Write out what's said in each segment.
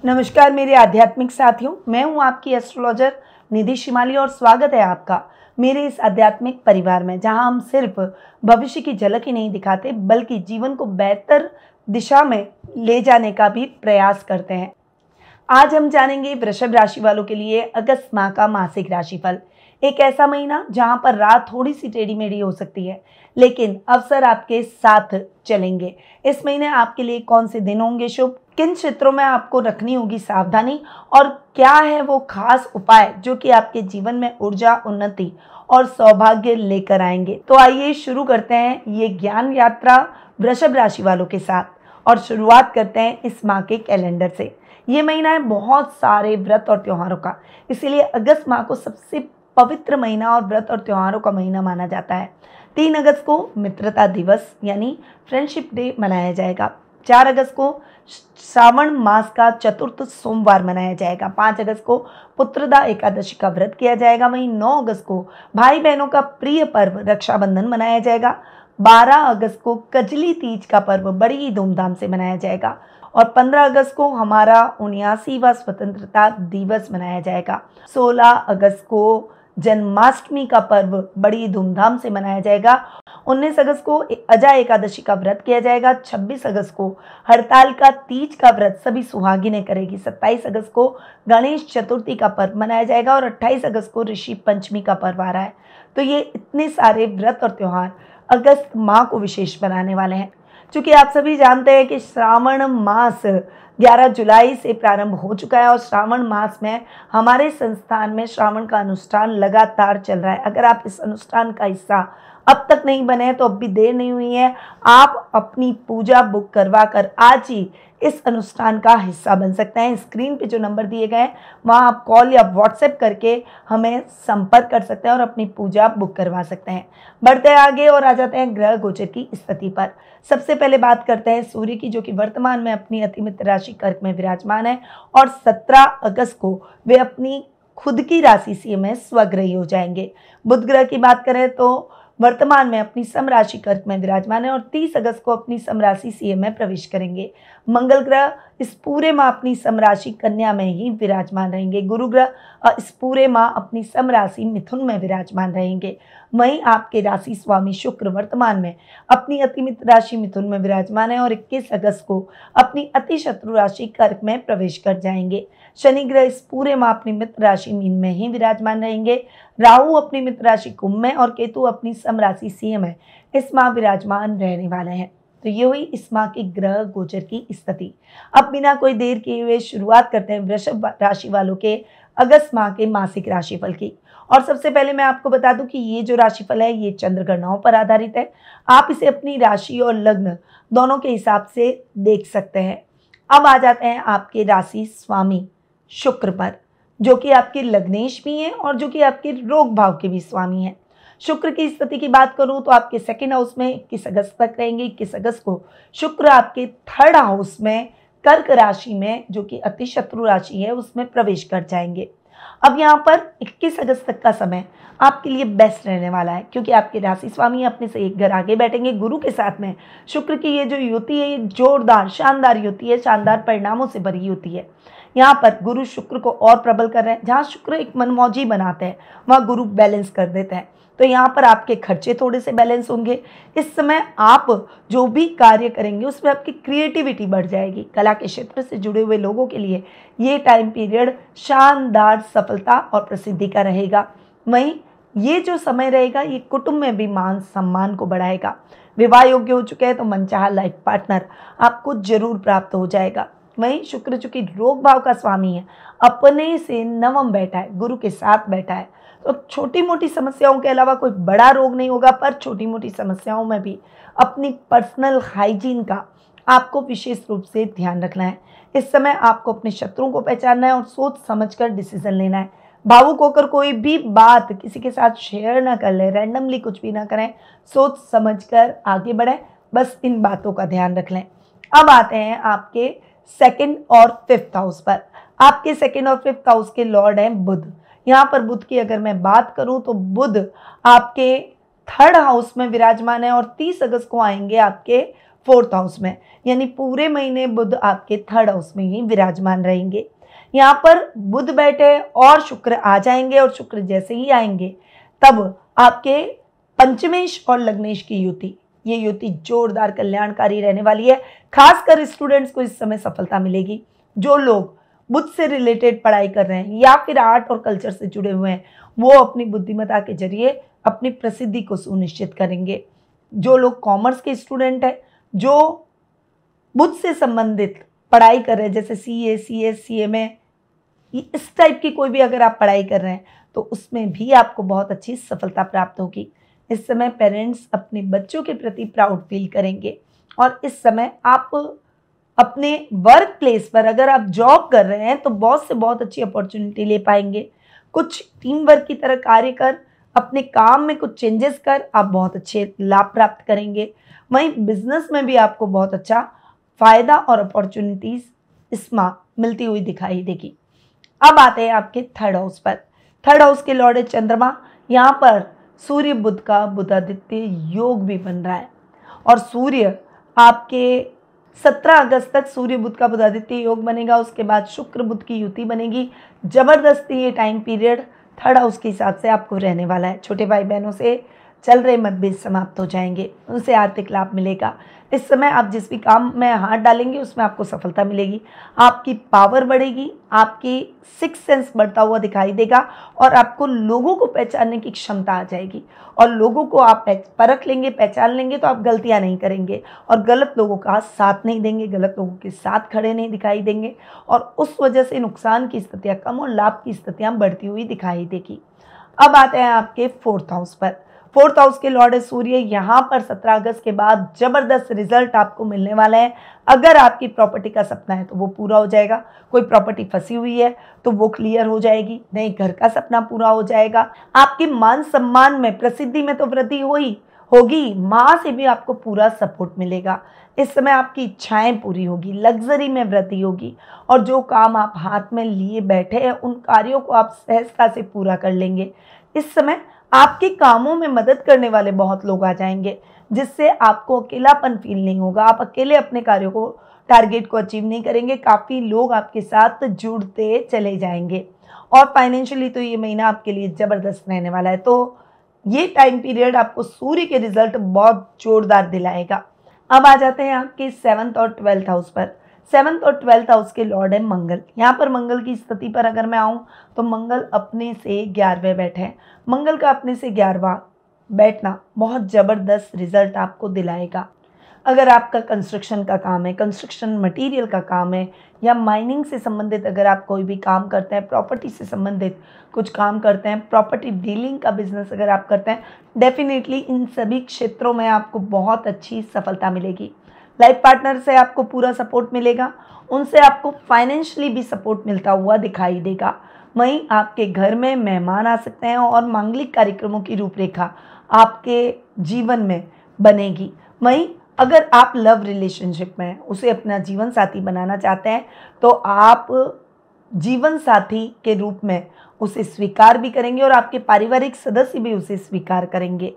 नमस्कार मेरे आध्यात्मिक साथियों, मैं हूं आपकी एस्ट्रोलॉजर निधि शिमाली और स्वागत है आपका मेरे इस आध्यात्मिक परिवार में, जहां हम सिर्फ भविष्य की झलक ही नहीं दिखाते बल्कि जीवन को बेहतर दिशा में ले जाने का भी प्रयास करते हैं। आज हम जानेंगे वृषभ राशि वालों के लिए अगस्त माह का मासिक राशिफल। एक ऐसा महीना जहां पर रात थोड़ी सी टेढ़ी मेढ़ी हो सकती है, लेकिन अवसर आपके साथ चलेंगे। इस महीने आपके लिए कौन से दिन होंगे शुभ, किन क्षेत्रों में आपको रखनी होगी सावधानी और क्या है वो खास उपाय जो कि आपके जीवन में ऊर्जा, उन्नति और सौभाग्य लेकर आएंगे। तो आइए शुरू करते हैं ये ज्ञान यात्रा वृषभ राशि वालों के साथ और शुरुआत करते हैं इस माह के कैलेंडर से। ये महीना है बहुत सारे व्रत और त्योहारों का, इसीलिए अगस्त माह को सबसे पवित्र महीना और व्रत और त्योहारों का महीना माना जाता है। 3 अगस्त को मित्रता दिवस यानी फ्रेंडशिप डे मनाया जाएगा। 4 अगस्त को श्रावण मास का चतुर्थ सोमवार मनाया जाएगा। 5 अगस्त को पुत्रदा एकादशी का व्रत किया जाएगा। वहीं 9 अगस्त को भाई बहनों का प्रिय पर्व रक्षाबंधन मनाया जाएगा। 12 अगस्त को कजली तीज का पर्व बड़ी ही धूमधाम से मनाया जाएगा और 15 अगस्त को हमारा 79वां स्वतंत्रता दिवस मनाया जाएगा। 16 अगस्त को जन्माष्टमी का पर्व बड़ी धूमधाम से मनाया जाएगा। 19 अगस्त को अजय एकादशी का व्रत किया जाएगा। 26 अगस्त को हड़ताल का तीज का व्रत सभी सुहागिनें करेगी। 27 अगस्त को गणेश चतुर्थी का पर्व मनाया जाएगा और 28 अगस्त को ऋषि पंचमी का पर्व आ रहा है। तो ये इतने सारे व्रत और त्योहार अगस्त माह को विशेष बनाने वाले हैं। चूँकि आप सभी जानते हैं कि श्रावण मास 11 जुलाई से प्रारंभ हो चुका है और श्रावण मास में हमारे संस्थान में श्रावण का अनुष्ठान लगातार चल रहा है। अगर आप इस अनुष्ठान का हिस्सा अब तक नहीं बने हैं तो अब भी देर नहीं हुई है। आप अपनी पूजा बुक करवा कर आज ही इस अनुष्ठान का हिस्सा बन सकते हैं। स्क्रीन पे जो नंबर दिए गए हैं वहाँ आप कॉल या व्हाट्सएप करके हमें संपर्क कर सकते हैं और अपनी पूजा बुक करवा सकते हैं। बढ़ते हैं आगे और आ जाते हैं ग्रह गोचर की स्थिति पर। सबसे पहले बात करते हैं सूर्य की, जो कि वर्तमान में अपनी अतिमित्र राशि कर्क में विराजमान है और 17 अगस्त को वे अपनी खुद की राशि सी में स्वग्रही हो जाएंगे। बुध ग्रह की बात करें तो वर्तमान में अपनी समराशि कर्क में विराजमान है और 30 अगस्त को अपनी समराशि सीएम में प्रवेश करेंगे। मंगल ग्रह इस पूरे माह अपनी समराशि कन्या में ही विराजमान रहेंगे। गुरु ग्रह इस पूरे माह अपनी समराशि मिथुन में विराजमान रहेंगे। वहीं आपके राशि स्वामी शुक्र वर्तमान में अपनी अतिमित्र राशि मिथुन में विराजमान है और 21 अगस्त को अपनी अति शत्रु राशि कर्क में प्रवेश कर जाएंगे। शनि ग्रह इस पूरे माह अपनी मित्र राशि मीन में ही विराजमान रहेंगे। राहु अपनी मित्र राशि कुंभ में और केतु अपनी समराशि सिंह में इस माह विराजमान रहने वाले हैं। तो ये हुई इस माह की ग्रह गोचर की स्थिति। अब बिना कोई देर किए हुए शुरुआत करते हैं वृषभ राशि वालों के अगस्त माह के मासिक राशिफल की। और सबसे पहले मैं आपको बता दूं कि ये जो राशिफल है ये चंद्र गणनाओं पर आधारित है। आप इसे अपनी राशि और लग्न दोनों के हिसाब से देख सकते हैं। अब आ जाते हैं आपके राशि स्वामी शुक्र पर, जो कि आपके लग्नेश भी हैं और जो कि आपके रोग भाव के भी स्वामी हैं। शुक्र की स्थिति की बात करूं तो आपके सेकंड हाउस में 21 अगस्त तक रहेंगे। 21 अगस्त को शुक्र आपके थर्ड हाउस में कर्क राशि में, जो कि अति शत्रु राशि है, उसमें प्रवेश कर जाएंगे। अब यहाँ पर 21 अगस्त तक का समय आपके लिए बेस्ट रहने वाला है, क्योंकि आपके राशि स्वामी अपने से एक घर आगे बैठेंगे। गुरु के साथ में शुक्र की ये जो युति है ये जोरदार शानदार युति है, शानदार परिणामों से भरी युति है। यहाँ पर गुरु शुक्र को और प्रबल कर रहे हैं। जहाँ शुक्र एक मनमौजी बनाते हैं वहाँ गुरु बैलेंस कर देते हैं। तो यहाँ पर आपके खर्चे थोड़े से बैलेंस होंगे। इस समय आप जो भी कार्य करेंगे उसमें आपकी क्रिएटिविटी बढ़ जाएगी। कला के क्षेत्र से जुड़े हुए लोगों के लिए ये टाइम पीरियड शानदार सफलता और प्रसिद्धि का रहेगा। वहीं ये जो समय रहेगा ये कुटुंब में भी मान सम्मान को बढ़ाएगा। विवाह योग्य हो चुके हैं तो मनचाहा लाइफ पार्टनर आपको जरूर प्राप्त हो जाएगा। वहीं शुक्र चूंकि रोग भाव का स्वामी है, अपने से नवम बैठा है, गुरु के साथ बैठा है, तो छोटी मोटी समस्याओं के अलावा कोई बड़ा रोग नहीं होगा, पर छोटी मोटी समस्याओं में भी अपनी पर्सनल हाइजीन का आपको विशेष रूप से ध्यान रखना है। इस समय आपको अपने शत्रुओं को पहचानना है और सोच समझकर डिसीजन लेना है। भावुक होकर कोई भी बात किसी के साथ शेयर ना कर ले, रैंडमली कुछ भी ना करें, सोच समझकर आगे बढ़ें। बस इन बातों का ध्यान रख लें। अब आते हैं आपके सेकंड और फिफ्थ हाउस पर। आपके सेकंड और फिफ्थ हाउस के लॉर्ड हैं बुध। यहाँ पर बुध की अगर मैं बात करूं तो बुध आपके थर्ड हाउस में विराजमान है और 30 अगस्त को आएंगे आपके 4th हाउस में, यानी पूरे महीने बुध आपके 3rd हाउस में ही विराजमान रहेंगे। यहाँ पर बुध बैठे और शुक्र आ जाएंगे, और शुक्र जैसे ही आएंगे तब आपके पंचमेश और लग्नेश की युति, ये युति जोरदार कल्याणकारी रहने वाली है। खासकर स्टूडेंट्स को इस समय सफलता मिलेगी। जो लोग बुद्ध से रिलेटेड पढ़ाई कर रहे हैं या फिर आर्ट और कल्चर से जुड़े हुए हैं, वो अपनी बुद्धिमत्ता के जरिए अपनी प्रसिद्धि को सुनिश्चित करेंगे। जो लोग कॉमर्स के स्टूडेंट हैं, जो बुद्ध से संबंधित पढ़ाई कर रहे हैं, जैसे CA, CS, CMA, इस टाइप की कोई भी अगर आप पढ़ाई कर रहे हैं तो उसमें भी आपको बहुत अच्छी सफलता प्राप्त होगी। इस समय पेरेंट्स अपने बच्चों के प्रति प्राउड फील करेंगे, और इस समय आप अपने वर्क प्लेस पर अगर आप जॉब कर रहे हैं तो बॉस से बहुत अच्छी अपॉर्चुनिटी ले पाएंगे। कुछ टीम वर्क की तरह कार्य कर, अपने काम में कुछ चेंजेस कर आप बहुत अच्छे लाभ प्राप्त करेंगे। वहीं बिजनेस में भी आपको बहुत अच्छा फायदा और अपॉर्चुनिटीज इस माह मिलती हुई दिखाई देगी। अब आते हैं आपके 3rd हाउस पर। 3rd हाउस के लॉर्ड है चंद्रमा। यहाँ पर सूर्य बुध का बुधादित्य योग भी बन रहा है, और सूर्य आपके 17 अगस्त तक सूर्य बुध का बुधादित्य योग बनेगा। उसके बाद शुक्र बुध की युति बनेगी। जबरदस्ती ये टाइम पीरियड 3rd हाउस के हिसाब से आपको रहने वाला है। छोटे भाई बहनों से चल रहे मतभेद समाप्त हो जाएंगे, उनसे आर्थिक लाभ मिलेगा। इस समय आप जिस भी काम में हाथ डालेंगे उसमें आपको सफलता मिलेगी। आपकी पावर बढ़ेगी, आपकी 6th सेंस बढ़ता हुआ दिखाई देगा, और आपको लोगों को पहचानने की क्षमता आ जाएगी, और लोगों को आप परख लेंगे, पहचान लेंगे तो आप गलतियां नहीं करेंगे, और गलत लोगों का साथ नहीं देंगे, गलत लोगों के साथ खड़े नहीं दिखाई देंगे, और उस वजह से नुकसान की स्थितियां कम और लाभ की स्थितियां बढ़ती हुई दिखाई देगी। अब आते हैं आपके 4th हाउस पर। 4th हाउस के लॉर्ड है सूर्य। यहाँ पर 17 अगस्त के बाद जबरदस्त रिजल्ट आपको मिलने वाला है। अगर आपकी प्रॉपर्टी का सपना है तो वो पूरा हो जाएगा, कोई प्रॉपर्टी फंसी हुई है तो वो क्लियर हो जाएगी, नए घर का सपना पूरा हो जाएगा, आपकी मान सम्मान में, प्रसिद्धि में तो वृद्धि होगी, माँ से भी आपको पूरा सपोर्ट मिलेगा। इस समय आपकी इच्छाएं पूरी होगी, लग्जरी में वृद्धि होगी, और जो काम आप हाथ में लिए बैठे हैं उन कार्यों को आप सहजता से पूरा कर लेंगे। इस समय आपके कामों में मदद करने वाले बहुत लोग आ जाएंगे, जिससे आपको अकेलापन फील नहीं होगा। आप अकेले अपने कार्यों को, टारगेट को अचीव नहीं करेंगे, काफ़ी लोग आपके साथ जुड़ते चले जाएंगे। और फाइनेंशियली तो ये महीना आपके लिए ज़बरदस्त रहने वाला है। तो ये टाइम पीरियड आपको सूर्य के रिजल्ट बहुत जोरदार दिलाएगा। अब आ जाते हैं आपके 7th और 12th हाउस पर। 7th और 12th हाउस के लॉर्ड है मंगल। यहाँ पर मंगल की स्थिति पर अगर मैं आऊँ तो मंगल अपने से 11वें बैठे हैं। मंगल का अपने से 11वां बैठना बहुत ज़बरदस्त रिजल्ट आपको दिलाएगा। अगर आपका कंस्ट्रक्शन का काम है, कंस्ट्रक्शन मटेरियल का काम है, या माइनिंग से संबंधित अगर आप कोई भी काम करते हैं, प्रॉपर्टी से संबंधित कुछ काम करते हैं, प्रॉपर्टी डीलिंग का बिजनेस अगर आप करते हैं, डेफिनेटली इन सभी क्षेत्रों में आपको बहुत अच्छी सफलता मिलेगी। लाइफ पार्टनर से आपको पूरा सपोर्ट मिलेगा, उनसे आपको फाइनेंशियली भी सपोर्ट मिलता हुआ दिखाई देगा। वहीं आपके घर में मेहमान आ सकते हैं, और मांगलिक कार्यक्रमों की रूपरेखा आपके जीवन में बनेगी। वहीं अगर आप लव रिलेशनशिप में उसे अपना जीवन साथी बनाना चाहते हैं तो आप जीवन साथी के रूप में उसे स्वीकार भी करेंगे, और आपके पारिवारिक सदस्य भी उसे स्वीकार करेंगे।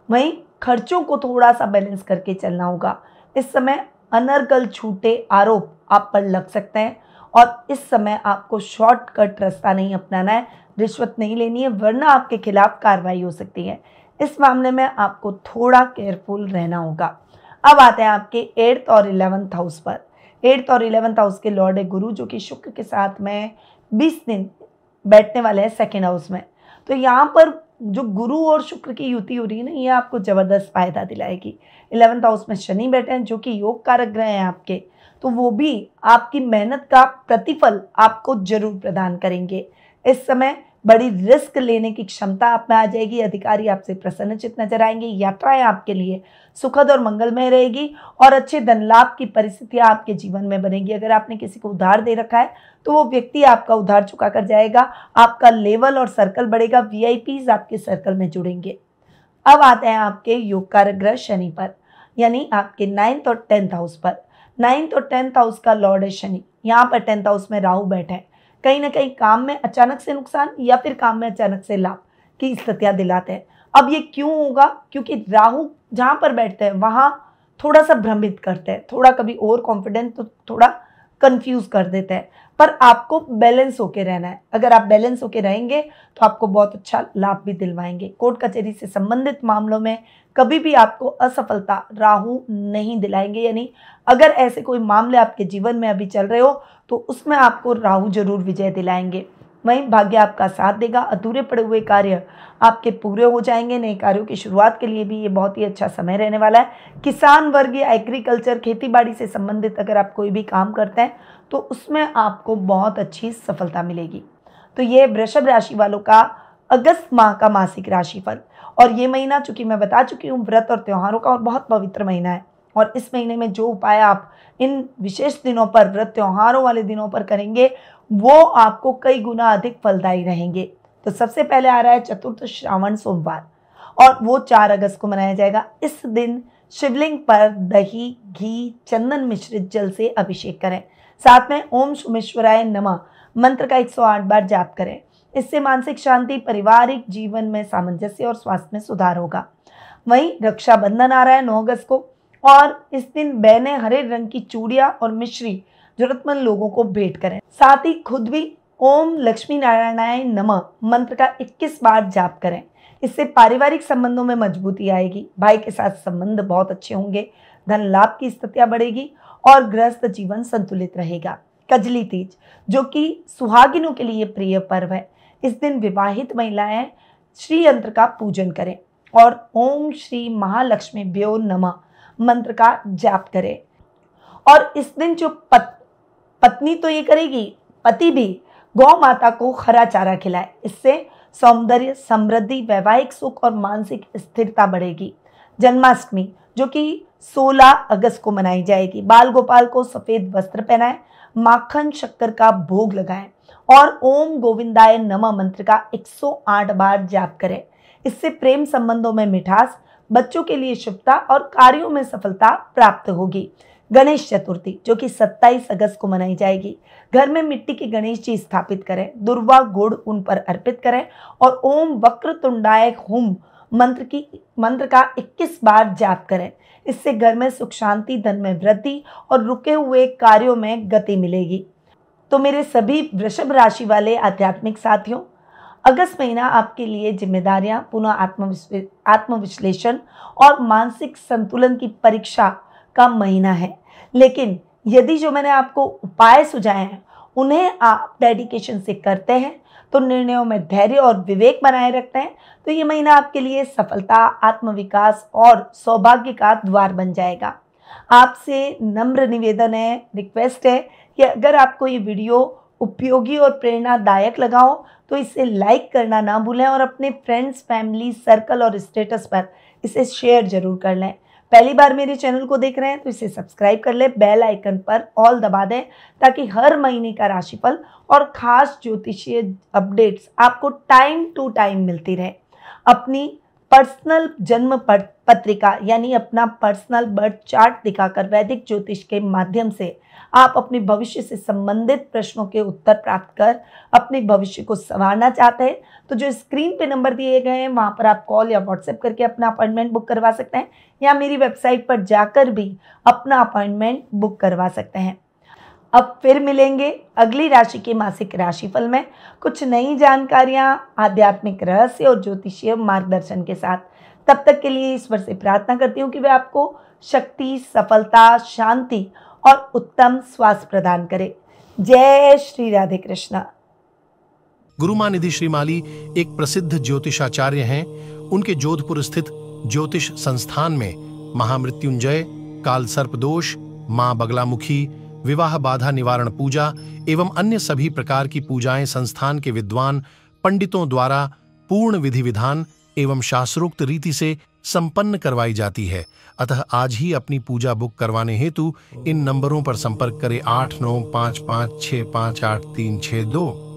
वहीं खर्चों को थोड़ा सा बैलेंस करके चलना होगा। इस समय अनर्गल छूटे आरोप आप पर लग सकते हैं, और इस समय आपको शॉर्टकट रास्ता नहीं अपनाना है, रिश्वत नहीं लेनी है, वरना आपके खिलाफ कार्रवाई हो सकती है। इस मामले में आपको थोड़ा केयरफुल रहना होगा। अब आते हैं आपके 8th और 11th हाउस पर। 8th और 11th हाउस के लॉर्ड है गुरु, जो कि शुक्र के साथ में 20 दिन बैठने वाले हैं 2nd हाउस में। तो यहाँ पर जो गुरु और शुक्र की युति हो रही है ना, ये आपको ज़बरदस्त फायदा दिलाएगी। 11th हाउस में शनि बैठे हैं, जो कि योग कारक ग्रह हैं आपके, तो वो भी आपकी मेहनत का प्रतिफल आपको जरूर प्रदान करेंगे। इस समय बड़ी रिस्क लेने की क्षमता आप में आ जाएगी। अधिकारी आपसे प्रसन्नचित्त नजर आएंगे। यात्राएं आपके लिए सुखद और मंगलमय रहेगी, और अच्छे धन लाभ की परिस्थितियां आपके जीवन में बनेगी। अगर आपने किसी को उधार दे रखा है तो वो व्यक्ति आपका उधार चुका कर जाएगा। आपका लेवल और सर्कल बढ़ेगा, वीआईपीज आपके सर्कल में जुड़ेंगे। अब आते हैं आपके योग कारक ग्रह शनि पर, यानी आपके 9th और 10th हाउस पर। 9th और 10th हाउस का लॉर्ड है शनि। यहाँ पर 10th हाउस में राहु बैठे हैं। कहीं ना कहीं काम में अचानक से नुकसान या फिर काम में अचानक से लाभ की स्थितियां दिलाते हैं। अब ये क्यों होगा? क्योंकि राहु जहां पर बैठते हैं वहां थोड़ा सा भ्रमित करते हैं, थोड़ा कभी ओवर कॉन्फिडेंट तो थोड़ा कंफ्यूज कर देते हैं। पर आपको बैलेंस होके रहना है। अगर आप बैलेंस होके रहेंगे तो आपको बहुत अच्छा लाभ भी दिलवाएंगे। कोर्ट कचहरी से संबंधित मामलों में कभी भी आपको असफलता राहु नहीं दिलाएंगे। यानी अगर ऐसे कोई मामले आपके जीवन में अभी चल रहे हो तो उसमें आपको राहु जरूर विजय दिलाएंगे। वहीं भाग्य आपका साथ देगा। अधूरे पड़े हुए कार्य आपके पूरे हो जाएंगे। नए कार्यों की शुरुआत के लिए भी ये बहुत ही अच्छा समय रहने वाला है। किसान वर्ग या एग्रीकल्चर, खेती बाड़ी से संबंधित अगर आप कोई भी काम करते हैं तो उसमें आपको बहुत अच्छी सफलता मिलेगी। तो ये वृषभ राशि वालों का अगस्त माह का मासिक राशिफल। और ये महीना, चूंकि मैं बता चुकी हूँ, व्रत और त्योहारों का और बहुत पवित्र महीना है। और इस महीने में जो उपाय आप इन विशेष दिनों पर, व्रत त्योहारों वाले दिनों पर करेंगे, वो आपको कई गुना अधिक फलदायी रहेंगे। तो सबसे पहले आ रहा है चतुर्थ श्रावण सोमवार, और वो 4 अगस्त को मनाया जाएगा। इस दिन शिवलिंग पर दही, घी, चंदन मिश्रित जल से अभिषेक करें। साथ में ओम सोमेश्वराय नमः मंत्र का 108 बार जाप करें। इससे मानसिक शांति, पारिवारिक जीवन में सामंजस्य और स्वास्थ्य में सुधार होगा। वहीं रक्षाबंधन आ रहा है 9 अगस्त को, और इस दिन बहनें हरे रंग की चूड़ियां और मिश्री जरूरतमंद लोगों को भेंट करें। साथ ही खुद भी ओम लक्ष्मी नारायणाय नमः मंत्र का 21 बार जाप करें। इससे पारिवारिक संबंधों में मजबूती आएगी। भाई के साथ संबंध बहुत अच्छे होंगे। धन लाभ की स्थितियां बढ़ेगी और गृहस्थ जीवन संतुलित रहेगा। कजली तीज, जो कि सुहागिनों के लिए प्रिय पर्व है, इस दिन विवाहित महिलाएं श्री यंत्र का पूजन करें और ओम श्री महालक्ष्मी भ्यो नमः मंत्र का जाप करें। और इस दिन जो पत्नी तो ये करेगी, पति भी गौ माता को हरा चारा खिलाए। इससे सौंदर्य, समृद्धि, वैवाहिक सुख और मानसिक स्थिरता बढ़ेगी। जन्माष्टमी, जो कि 16 अगस्त को मनाई जाएगी। बाल गोपाल को सफेद वस्त्र पहनाएं, माखन शक्कर का भोग लगाएं और ओम गोविंदाय नमः मंत्र का 108 बार जाप करें। इससे प्रेम संबंधों में मिठास, बच्चों के लिए शुभता और कार्यों में सफलता प्राप्त होगी। गणेश चतुर्थी, जो कि 27 अगस्त को मनाई जाएगी। घर में मिट्टी के गणेश जी स्थापित करें, दुर्वा गुड़ उन पर अर्पित करें और ओम वक्रतुंडाय हुम मंत्र का 21 बार जाप करें। इससे घर में सुख शांति, धन में वृद्धि और रुके हुए कार्यों में गति मिलेगी। तो मेरे सभी वृषभ राशि वाले आध्यात्मिक साथियों, अगस्त महीना आपके लिए जिम्मेदारियां, पुनः आत्मविश्लेषण और मानसिक संतुलन की परीक्षा का महीना है। लेकिन यदि जो मैंने आपको उपाय सुझाए हैं उन्हें आप डेडिकेशन से करते हैं, तो निर्णयों में धैर्य और विवेक बनाए रखते हैं, तो ये महीना आपके लिए सफलता, आत्मविकास और सौभाग्य का द्वार बन जाएगा। आपसे नम्र निवेदन है, रिक्वेस्ट है कि अगर आपको ये वीडियो उपयोगी और प्रेरणादायक लगा हो तो इसे लाइक करना ना भूलें और अपने फ्रेंड्स, फैमिली, सर्कल और स्टेटस पर इसे शेयर जरूर कर लें। पहली बार मेरे चैनल को देख रहे हैं तो इसे सब्सक्राइब कर लें, बेल आइकन पर ऑल दबा दें, ताकि हर महीने का राशिफल और खास ज्योतिषीय अपडेट्स आपको टाइम टू टाइम मिलती रहे। अपनी पर्सनल जन्म पत्रिका यानी अपना पर्सनल बर्थ चार्ट दिखाकर वैदिक ज्योतिष के माध्यम से आप अपने भविष्य से संबंधित प्रश्नों के उत्तर प्राप्त कर अपने भविष्य को संवारना चाहते हैं तो जो स्क्रीन पे नंबर दिए गए हैं वहां पर आप कॉल या व्हाट्सएप करके अपना अपॉइंटमेंट बुक करवा सकते हैं, या मेरी वेबसाइट पर जाकर भी अपना अपॉइंटमेंट बुक करवा सकते हैं। अब फिर मिलेंगे अगली राशि के मासिक राशिफल में कुछ नई जानकारियां, आध्यात्मिक रहस्य और ज्योतिषीय मार्गदर्शन के साथ। तब तक के लिए ईश्वर से प्रार्थना करती हूँ कि वह आपको शक्ति, सफलता, शांति और उत्तम स्वास्थ्य प्रदान करे। जय श्री राधे कृष्णा। गुरुमां निधि श्रीमाली एक प्रसिद्ध ज्योतिषाचार्य हैं। उनके जोधपुर स्थित ज्योतिष संस्थान में महामृत्युंजय, काल सर्प दोष, मां बगलामुखी, विवाह बाधा निवारण पूजा एवं अन्य सभी प्रकार की पूजाएं संस्थान के विद्वान पंडितों द्वारा पूर्ण विधि विधान एवं शास्त्रोक्त रीति से संपन्न करवाई जाती है। अतः आज ही अपनी पूजा बुक करवाने हेतु इन नंबरों पर संपर्क करें 8955658362।